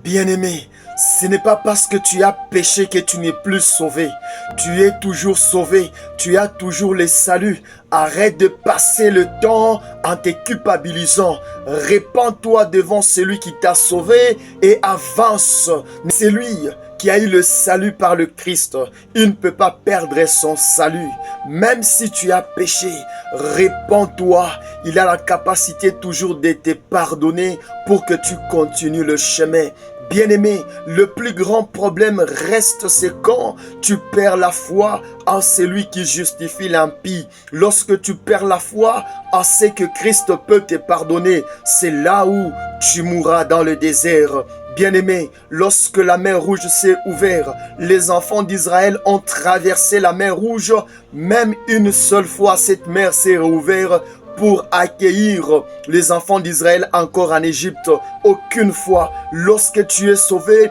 Bien-aimé, ce n'est pas parce que tu as péché que tu n'es plus sauvé. Tu es toujours sauvé, tu as toujours le salut. Arrête de passer le temps en te culpabilisant. Répands-toi devant celui qui t'a sauvé et avance. C'est lui qui a eu le salut par le Christ. Il ne peut pas perdre son salut. Même si tu as péché, répands-toi. Il a la capacité toujours de te pardonner pour que tu continues le chemin. Bien-aimé, le plus grand problème reste c'est quand tu perds la foi en celui qui justifie l'impie. Lorsque tu perds la foi en ce que Christ peut te pardonner, c'est là où tu mourras dans le désert. Bien-aimé, lorsque la mer Rouge s'est ouverte, les enfants d'Israël ont traversé la mer Rouge. Même une seule fois, cette mer s'est rouverte pour accueillir les enfants d'Israël encore en Égypte. Aucune fois, lorsque tu es sauvé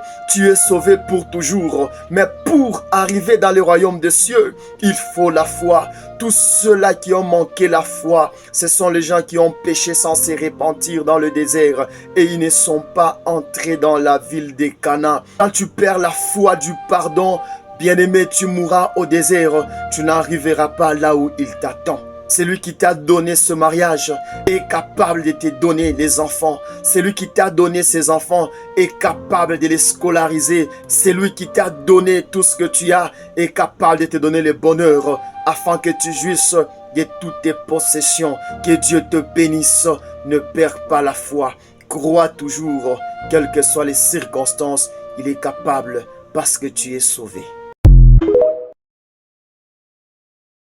pour toujours. Mais pour arriver dans le royaume des cieux, il faut la foi. Tous ceux-là qui ont manqué la foi, ce sont les gens qui ont péché sans se repentir dans le désert et ils ne sont pas entrés dans la ville de Canaan. Quand tu perds la foi du pardon, bien-aimé, tu mourras au désert. Tu n'arriveras pas là où il t'attend. Celui qui t'a donné ce mariage est capable de te donner les enfants. Celui qui t'a donné ces enfants est capable de les scolariser. Celui qui t'a donné tout ce que tu as est capable de te donner le bonheur afin que tu jouisses de toutes tes possessions. Que Dieu te bénisse. Ne perds pas la foi. Crois toujours, quelles que soient les circonstances, il est capable parce que tu es sauvé.